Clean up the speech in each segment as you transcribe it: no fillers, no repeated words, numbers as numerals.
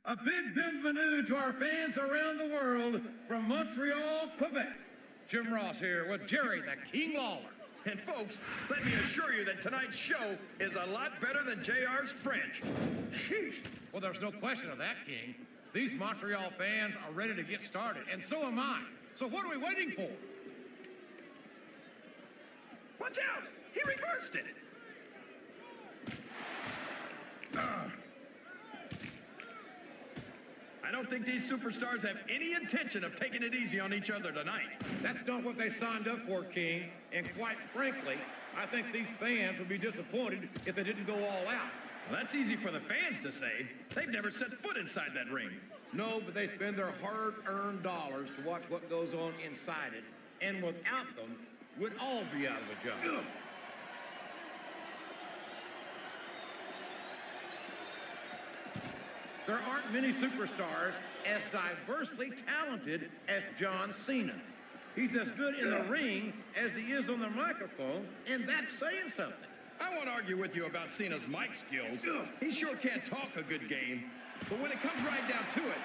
A big bienvenue to our fans around the world from Montreal, Quebec. Jim Ross here with Jerry the King Lawler. And folks, let me assure you that tonight's show is a lot better than JR's French. Sheesh. Well, there's no question of that, King. These Montreal fans are ready to get started, and so am I. So what are we waiting for? Watch out! He reversed it! I don't think these superstars have any intention of taking it easy on each other tonight. That's not what they signed up for, King. And quite frankly, I think these fans would be disappointed if they didn't go all out. Well, that's easy for the fans to say. They've never set foot inside that ring. No, but they spend their hard-earned dollars to watch what goes on inside it. And without them, we'd all be out of a job. There aren't many superstars as diversely talented as John Cena. He's as good in the ring as he is on the microphone, and that's saying something. I won't argue with you about Cena's mic skills. He sure can't talk a good game. But when it comes right down to it,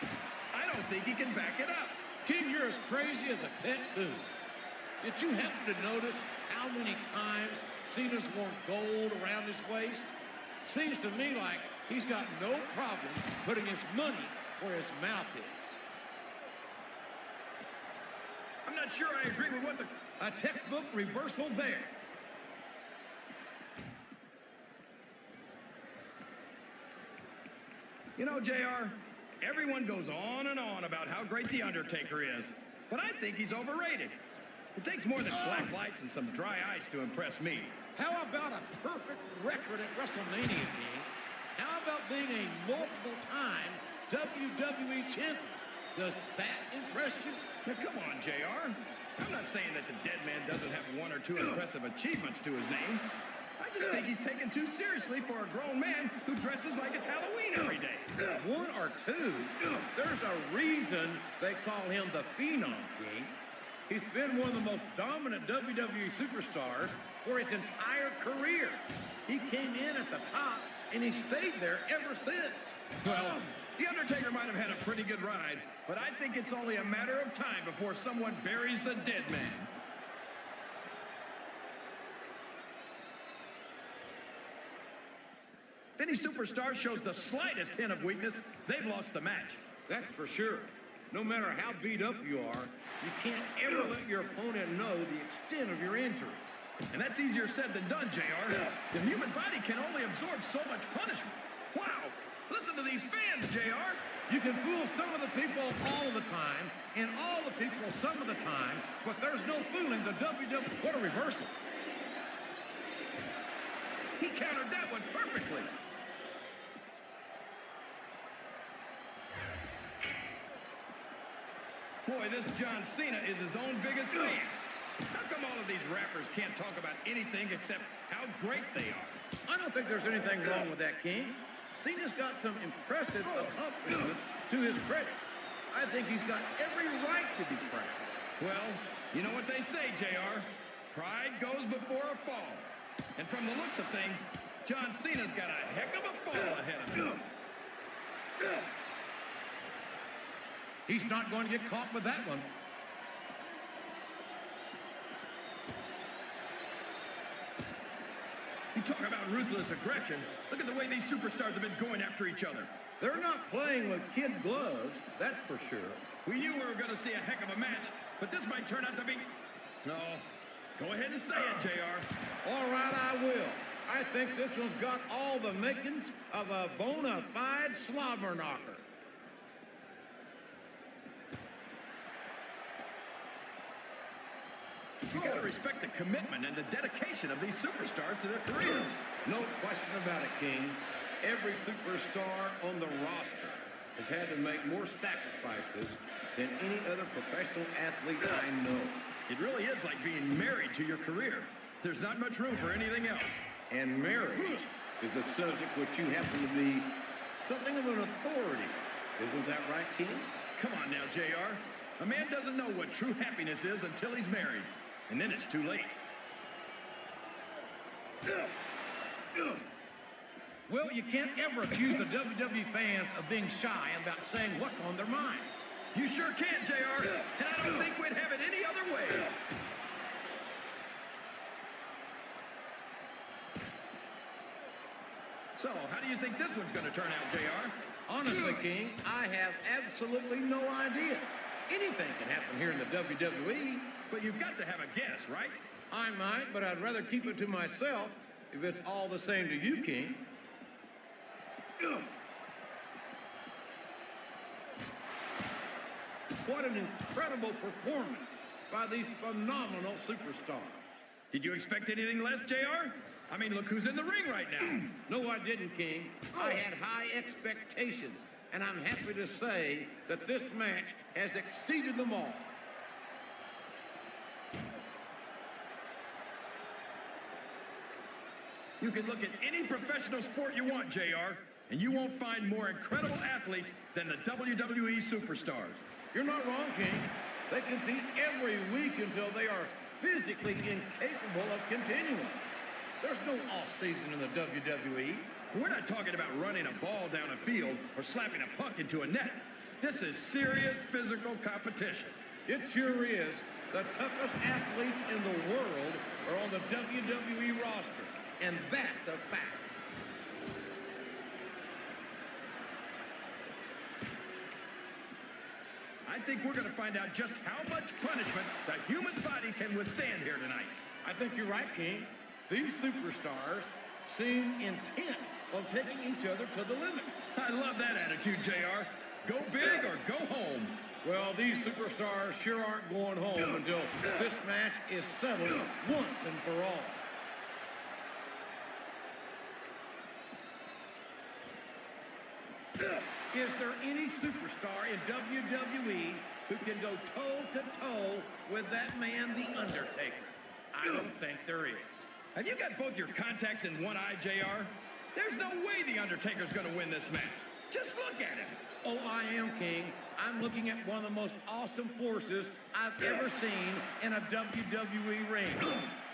I don't think he can back it up. King, you're as crazy as a pet coon. Did you happen to notice how many times Cena's worn gold around his waist? Seems to me like he's got no problem putting his money where his mouth is. I'm not sure I agree with what the... A textbook reversal there. You know, JR, everyone goes on and on about how great the Undertaker is, but I think he's overrated. It takes more than black lights and some dry ice to impress me. How about a perfect record at WrestleMania, King? How about being a multiple-time WWE champion? Does that impress you? Now, come on, JR. I'm not saying that the dead man doesn't have one or two impressive achievements to his name. I just think he's taken too seriously for a grown man who dresses like it's Halloween every day. One or two? There's a reason they call him the Phenom, King. He's been one of the most dominant WWE superstars for his entire career. He came in at the top, and he stayed there ever since. Well, the Undertaker might have had a pretty good ride, but I think it's only a matter of time before someone buries the dead man. If any superstar shows the slightest hint of weakness, they've lost the match. That's for sure. No matter how beat up you are, you can't ever let your opponent know the extent of your injuries. And that's easier said than done, JR. The human body can only absorb so much punishment. Wow! Listen to these fans, JR! You can fool some of the people all of the time, and all the people some of the time, but there's no fooling the WWE. What a reversal. He countered that one perfectly. Boy, this John Cena is his own biggest fan. How come all of these rappers can't talk about anything except how great they are? I don't think there's anything wrong with that, King. Cena's got some impressive accomplishments to his credit. I think he's got every right to be proud. Well, you know what they say, JR. Pride goes before a fall. And from the looks of things, John Cena's got a heck of a fall ahead of him. He's not going to get caught with that one. You talk about ruthless aggression. Look at the way these superstars have been going after each other. They're not playing with kid gloves, that's for sure. We knew we were going to see a heck of a match, but this might turn out to be... No. Go ahead and say it, JR. All right, I will. I think this one's got all the makings of a bona fide slobber knocker. You gotta respect the commitment and the dedication of these superstars to their careers. No question about it, King. Every superstar on the roster has had to make more sacrifices than any other professional athlete I know. It really is like being married to your career. There's not much room for anything else. And marriage is a subject which you happen to be something of an authority. Isn't that right, King? Come on now, JR. A man doesn't know what true happiness is until he's married. And then it's too late. Well, you can't ever accuse the WWE fans of being shy about saying what's on their minds. You sure can, JR, and I don't think we'd have it any other way. So, how do you think this one's going to turn out, JR? Honestly, King, I have absolutely no idea. Anything can happen here in the WWE. But you've got to have a guess, right? I might, but I'd rather keep it to myself if it's all the same to you, King. What an incredible performance by these phenomenal superstars. Did you expect anything less, JR? I mean, look who's in the ring right now. No, I didn't, King. I had high expectations, and I'm happy to say that this match has exceeded them all. You can look at any professional sport you want, JR, and you won't find more incredible athletes than the WWE superstars. You're not wrong, King. They compete every week until they are physically incapable of continuing. There's no off-season in the WWE. We're not talking about running a ball down a field or slapping a puck into a net. This is serious physical competition. It sure is. The toughest athletes in the world are on the WWE roster, and that's a fact. I think we're going to find out just how much punishment the human body can withstand here tonight. I think you're right, King. These superstars seem intent on taking each other to the limit. I love that attitude, JR. Go big or go home. Well, these superstars sure aren't going home until this match is settled once and for all. Is there any superstar in WWE who can go toe-to-toe with that man, The Undertaker? I don't think there is. Have you got both your contacts in one eye, JR? There's no way The Undertaker's going to win this match. Just look at him. Oh, I am, King. I'm looking at one of the most awesome forces I've ever seen in a WWE ring.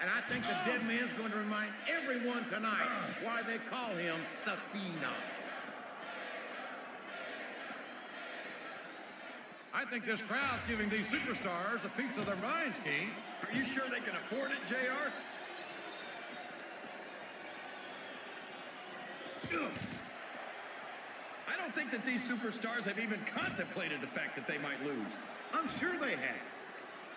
And I think the dead man's going to remind everyone tonight why they call him the Phenom. I think this crowd's giving these superstars a piece of their minds, King. Are you sure they can afford it, JR? I don't think that these superstars have even contemplated the fact that they might lose. I'm sure they have.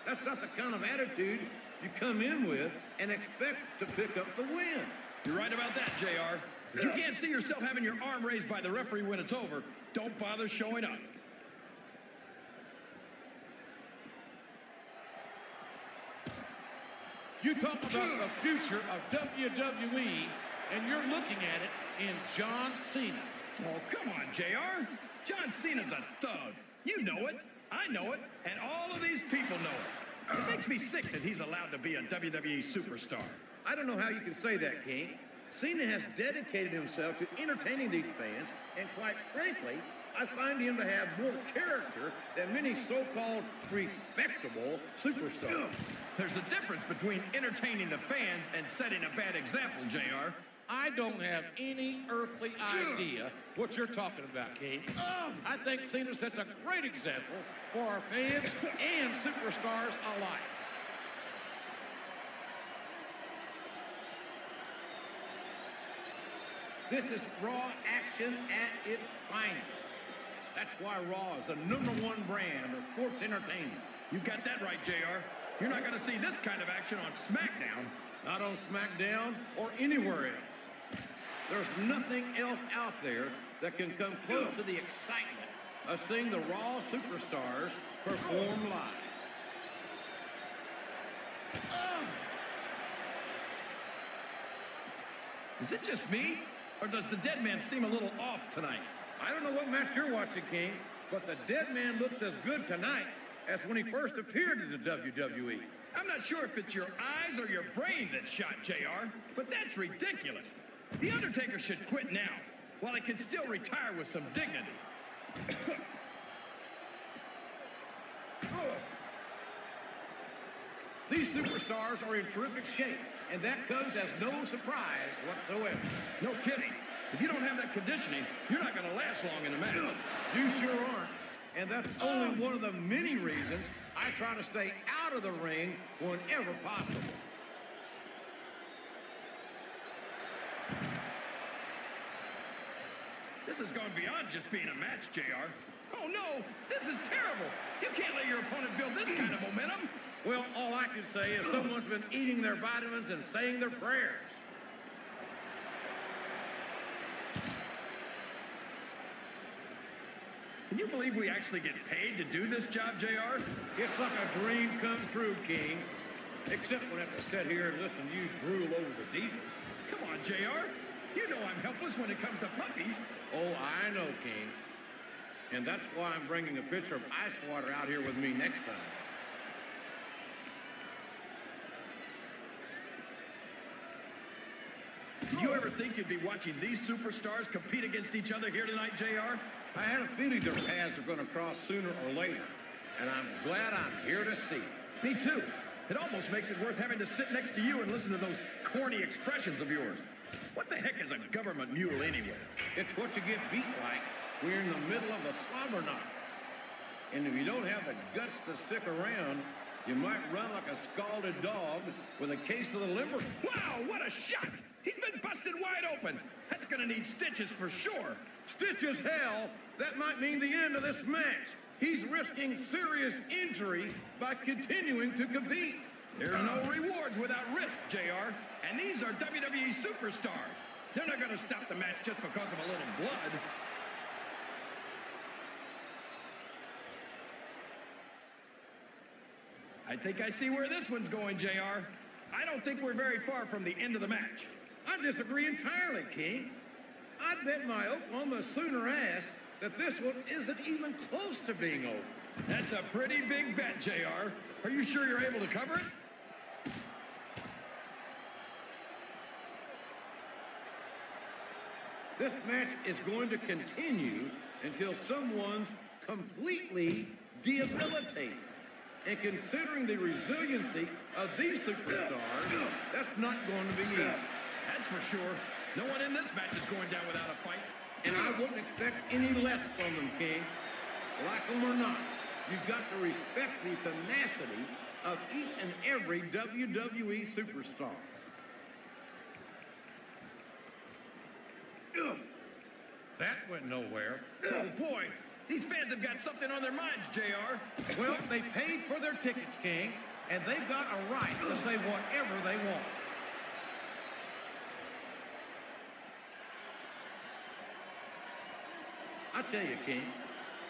That's not the kind of attitude you come in with and expect to pick up the win. You're right about that, JR. If you can't see yourself having your arm raised by the referee when it's over, don't bother showing up. You talk about the future of WWE, and you're looking at it in John Cena. Oh, come on, JR. John Cena's a thug. You know it. I know it. And all of these people know it. It makes me sick that he's allowed to be a WWE superstar. I don't know how you can say that, King. Cena has dedicated himself to entertaining these fans, and quite frankly, I find him to have more character than many so-called respectable superstars. There's a difference between entertaining the fans and setting a bad example, JR. I don't have any earthly idea what you're talking about, King. I think Cena sets a great example for our fans and superstars alike. This is Raw action at its finest. That's why Raw is the #1 brand of sports entertainment. You got that right, JR. You're not going to see this kind of action on SmackDown. Not on SmackDown or anywhere else. There's nothing else out there that can come close to the excitement of seeing the Raw superstars perform live. Is it just me? Or does the dead man seem a little off tonight? I don't know what match you're watching, King, but the dead man looks as good tonight as when he first appeared in the WWE. I'm not sure if it's your eyes or your brain that shot JR, but that's ridiculous. The Undertaker should quit now, while he can still retire with some dignity. These superstars are in terrific shape, and that comes as no surprise whatsoever. No kidding. If you don't have that conditioning, you're not going to last long in the match. You sure aren't. And that's only one of the many reasons I try to stay out of the ring whenever possible. This has gone beyond just being a match, JR. Oh, no, this is terrible. You can't let your opponent build this kind of momentum. Well, all I can say is someone's been eating their vitamins and saying their prayers. Can you believe we actually get paid to do this job, JR? It's like a dream come true, King. Except when I have to sit here and listen to you drool over the divas. Come on, JR. You know I'm helpless when it comes to puppies. Oh, I know, King. And that's why I'm bringing a pitcher of ice water out here with me next time. Do you ever think you'd be watching these superstars compete against each other here tonight, JR? I had a feeling their paths were going to cross sooner or later, and I'm glad I'm here to see it. Me too. It almost makes it worth having to sit next to you and listen to those corny expressions of yours. What the heck is a government mule anyway? It's what you get beat like when you're in the middle of a slobber knock. And if you don't have the guts to stick around, you might run like a scalded dog with a case of the liver. Wow, what a shot! He's been busted wide open. That's gonna need stitches for sure. Stitches, hell, that might mean the end of this match. He's risking serious injury by continuing to compete. There's no rewards without risk, JR. And these are WWE superstars. They're not gonna stop the match just because of a little blood. I think I see where this one's going, JR. I don't think we're very far from the end of the match. I disagree entirely, King. I'd bet my Oklahoma Sooner ass that this one isn't even close to being over. That's a pretty big bet, JR. Are you sure you're able to cover it? This match is going to continue until someone's completely debilitated. And considering the resiliency of these superstars, that's not going to be easy. That's for sure. No one in this match is going down without a fight. And I wouldn't expect any less from them, King. Like them or not, you've got to respect the tenacity of each and every WWE superstar. That went nowhere. Oh, boy. These fans have got something on their minds, JR. Well, they paid for their tickets, King, and they've got a right to say whatever they want. I tell you, King,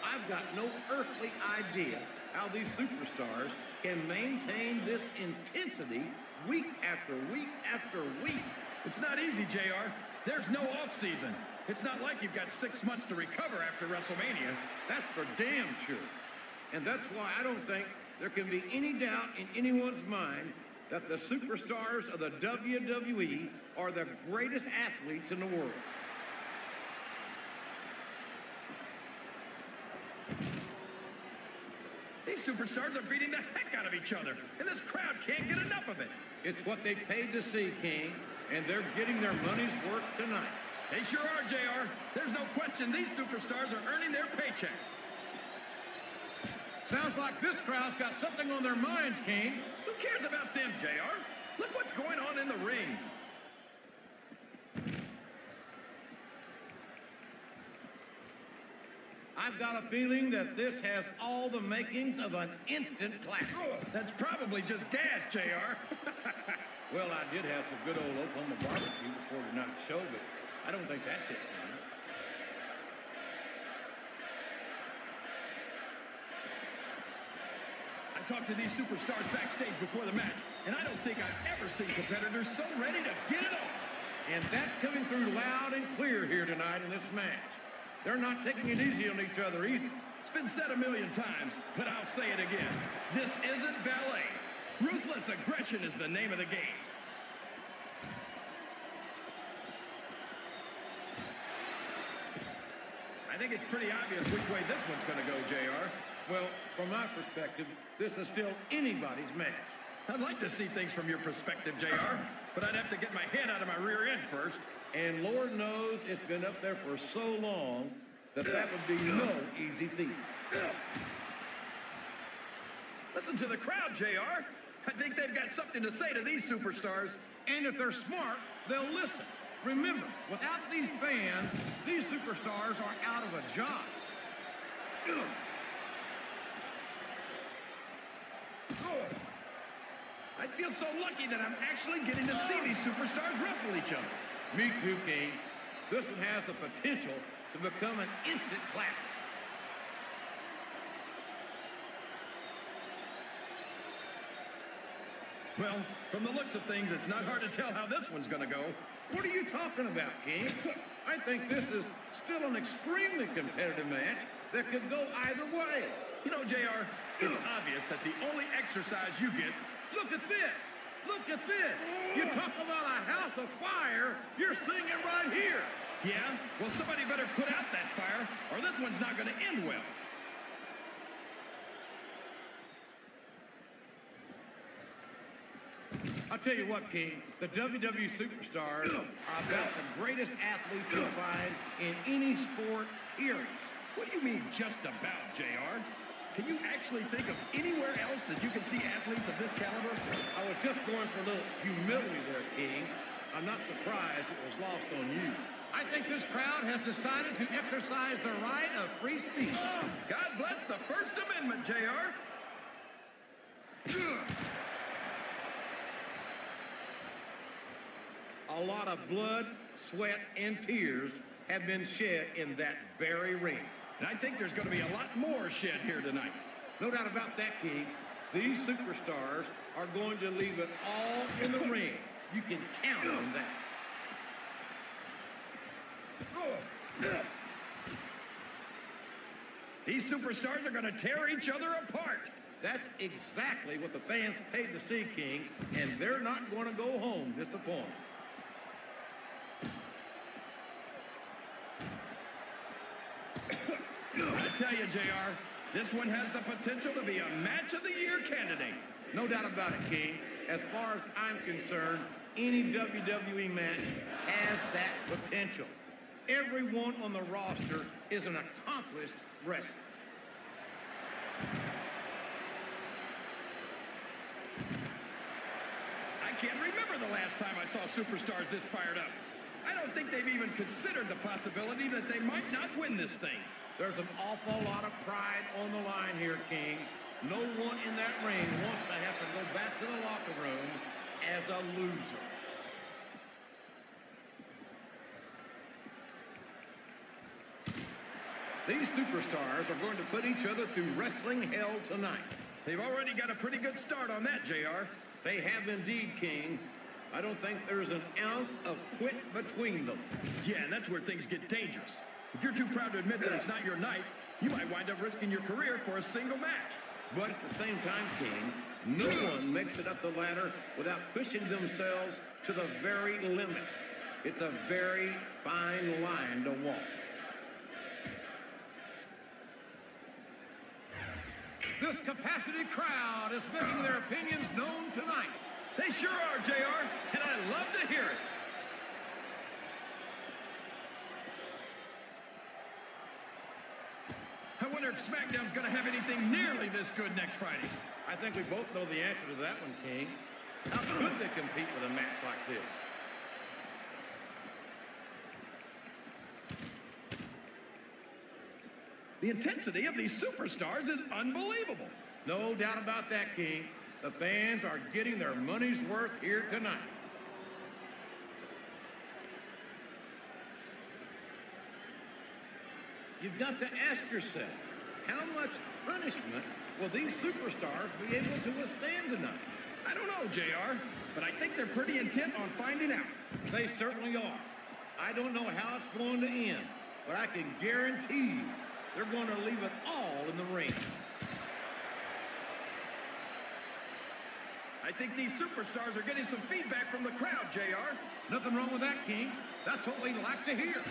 I've got no earthly idea how these superstars can maintain this intensity week after week after week. It's not easy, JR. There's no off-season. It's not like you've got 6 months to recover after WrestleMania. That's for damn sure. And that's why I don't think there can be any doubt in anyone's mind that the superstars of the WWE are the greatest athletes in the world. These superstars are beating the heck out of each other, and this crowd can't get enough of it. It's what they paid to see, King, and they're getting their money's worth tonight. They sure are, JR. There's no question these superstars are earning their paychecks. Sounds like this crowd's got something on their minds, King. Who cares about them, JR? Look what's going on in the ring. I've got a feeling that this has all the makings of an instant classic. That's probably just gas, JR. Well, I did have some good old Oklahoma barbecue before tonight's show, but I don't think that's it, man. I talked to these superstars backstage before the match, and I don't think I've ever seen competitors so ready to get it on. And that's coming through loud and clear here tonight in this match. They're not taking it easy on each other either. It's been said a million times, but I'll say it again. This isn't ballet. Ruthless aggression is the name of the game. I think it's pretty obvious which way this one's going to go, JR. Well, from my perspective, this is still anybody's match. I'd like to see things from your perspective, JR, but I'd have to get my head out of my rear end first. And Lord knows it's been up there for so long that would be no easy feat. Listen to the crowd, JR. I think they've got something to say to these superstars. And if they're smart, they'll listen. Remember, without these fans, these superstars are out of a job. I feel so lucky that I'm actually getting to see these superstars wrestle each other. Me too, King. This one has the potential to become an instant classic. Well, from the looks of things, it's not hard to tell how this one's gonna go. What are you talking about, King? I think this is still an extremely competitive match that could go either way. You know, JR, it's obvious that the only exercise you get... Look at this! Look at this! You talk about a house of fire, you're seeing it right here! Yeah? Well, somebody better put out that fire, or this one's not gonna end well. I'll tell you what, King, the WWE superstars are about the greatest athletes you'll find in any sport, period. What do you mean, just about, JR? Can you actually think of anywhere else that you can see athletes of this caliber? I was just going for a little humility there, King. I'm not surprised it was lost on you. I think this crowd has decided to exercise the right of free speech. God bless the First Amendment, JR. A lot of blood, sweat, and tears have been shed in that very ring. And I think there's going to be a lot more shed here tonight. No doubt about that, King. These superstars are going to leave it all in the ring. You can count on that. These superstars are going to tear each other apart. That's exactly what the fans paid to see, King, and they're not going to go home disappointed. I tell you, JR, this one has the potential to be a Match of the Year candidate. No doubt about it, King. As far as I'm concerned, any WWE match has that potential. Everyone on the roster is an accomplished wrestler. I can't remember the last time I saw superstars this fired up. I don't think they've even considered the possibility that they might not win this thing. There's an awful lot of pride on the line here, King. No one in that ring wants to have to go back to the locker room as a loser. These superstars are going to put each other through wrestling hell tonight. They've already got a pretty good start on that, JR. They have indeed, King. I don't think there's an ounce of quit between them. Yeah, and that's where things get dangerous. If you're too proud to admit that it's not your night, you might wind up risking your career for a single match. But at the same time, King, no one makes it up the ladder without pushing themselves to the very limit. It's a very fine line to walk. This capacity crowd is making their opinions known tonight. They sure are, JR, and I love to hear it. I wonder if SmackDown's going to have anything nearly this good next Friday. I think we both know the answer to that one, King. How could they compete with a match like this? The intensity of these superstars is unbelievable. No doubt about that, King. The fans are getting their money's worth here tonight. You've got to ask yourself, how much punishment will these superstars be able to withstand tonight? I don't know, JR, but I think they're pretty intent on finding out. They certainly are. I don't know how it's going to end, but I can guarantee you they're going to leave it all in the ring. I think these superstars are getting some feedback from the crowd, JR. Nothing wrong with that, King. That's what we like to hear.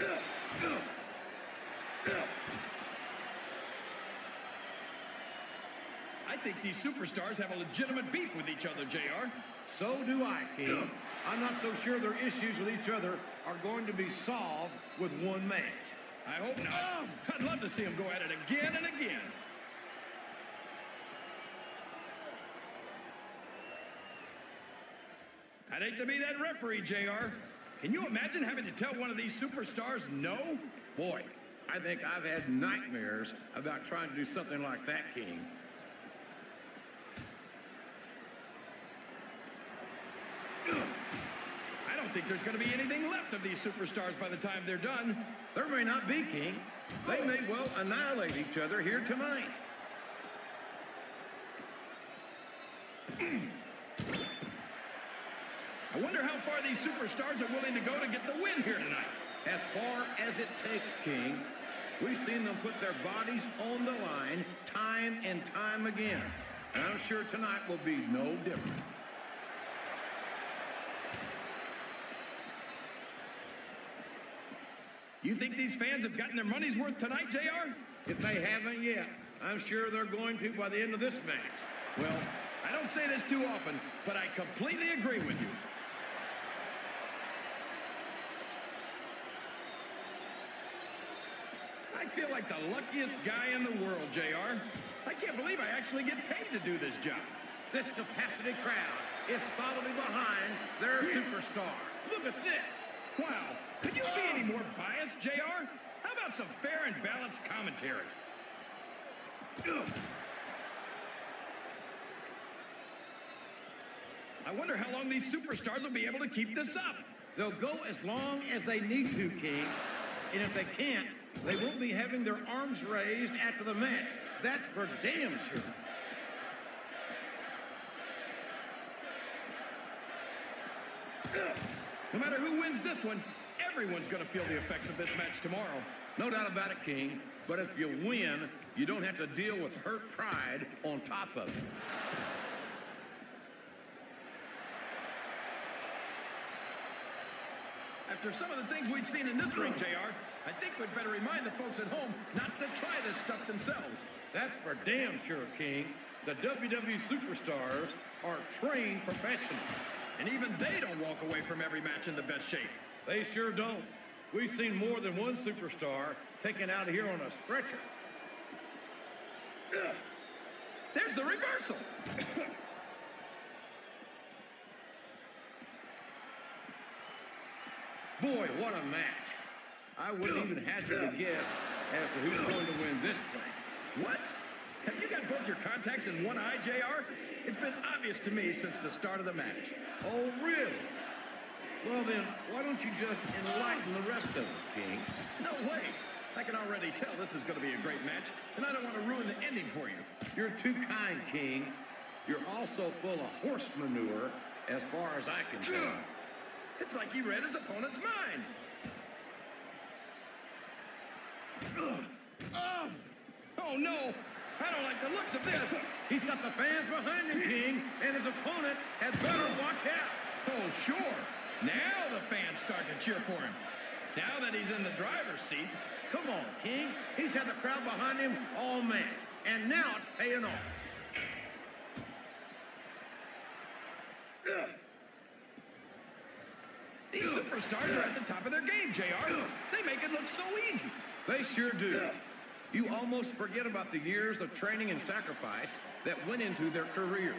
I think these superstars have a legitimate beef with each other, JR. So do I, King. I'm not so sure their issues with each other are going to be solved with one match. I hope not. I'd love to see them go at it again and again. I'd hate to be that referee, JR. Can you imagine having to tell one of these superstars no? Boy, I think I've had nightmares about trying to do something like that, King. I don't think there's going to be anything left of these superstars by the time they're done. There may not be, King. They may well annihilate each other here tonight. I wonder how far these superstars are willing to go to get the win here tonight. As far as it takes, King. We've seen them put their bodies on the line time and time again. And I'm sure tonight will be no different. You think these fans have gotten their money's worth tonight, JR? If they haven't yet, I'm sure they're going to by the end of this match. Well, I don't say this too often, but I completely agree with you. I feel like the luckiest guy in the world, JR. I can't believe I actually get paid to do this job. This capacity crowd is solidly behind their superstar. Look at this. Wow. Could you be any more biased, JR? How about some fair and balanced commentary? I wonder how long these superstars will be able to keep this up. They'll go as long as they need to, King. And if they can't, they won't be having their arms raised after the match. That's for damn sure. No matter who wins this one, everyone's going to feel the effects of this match tomorrow. No doubt about it, King. But if you win, you don't have to deal with hurt pride on top of it. After some of the things we've seen in this ring, JR, I think we'd better remind the folks at home not to try this stuff themselves. That's for damn sure, King. The WWE superstars are trained professionals. And even they don't walk away from every match in the best shape. They sure don't. We've seen more than one superstar taken out of here on a stretcher. There's the reversal. Boy, what a match. I wouldn't even hazard a guess as to who's going to win this thing. What? Have you got both your contacts in one eye, JR? It's been obvious to me since the start of the match. Oh, really? Well, then, why don't you just enlighten the rest of us, King? No way. I can already tell this is going to be a great match, and I don't want to ruin the ending for you. You're too kind, King. You're also full of horse manure, as far as I can tell. It's like he read his opponent's mind. Oh, no. I don't like the looks of this. He's got the fans behind him, King, and his opponent had better watch out. Oh, sure. Now the fans start to cheer for him. Now that he's in the driver's seat. Come on, King. He's had the crowd behind him all match, and now it's paying off. These superstars are at the top of their game, JR. They make it look so easy. They sure do. You almost forget about the years of training and sacrifice that went into their careers.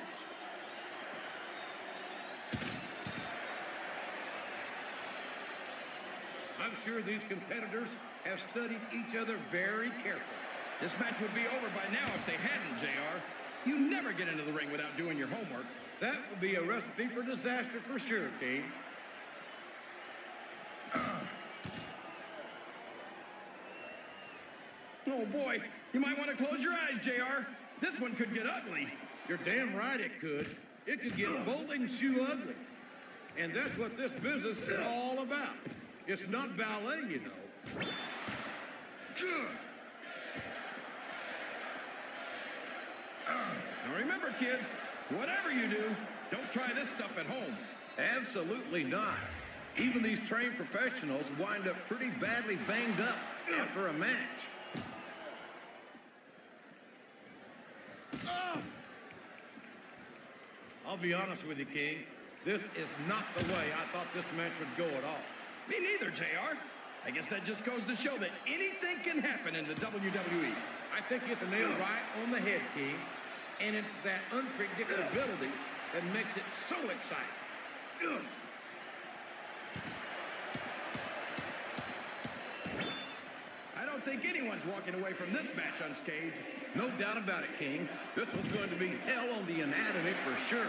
I'm sure these competitors have studied each other very carefully. This match would be over by now if they hadn't, JR. You never get into the ring without doing your homework. That would be a recipe for disaster for sure, King. Oh, boy. You might want to close your eyes, JR. This one could get ugly. You're damn right it could. It could get bowling shoe ugly. And that's what this business is all about. It's not ballet, you know. Now remember, kids, whatever you do, don't try this stuff at home. Absolutely not. Even these trained professionals wind up pretty badly banged up after a match. I'll be honest with you, King. This is not the way I thought this match would go at all. Me neither, JR. I guess that just goes to show that anything can happen in the WWE. I think you hit the nail right on the head, King. And it's that unpredictability that makes it so exciting. I don't think anyone's walking away from this match unscathed. No doubt about it, King. This was going to be hell on the anatomy for sure.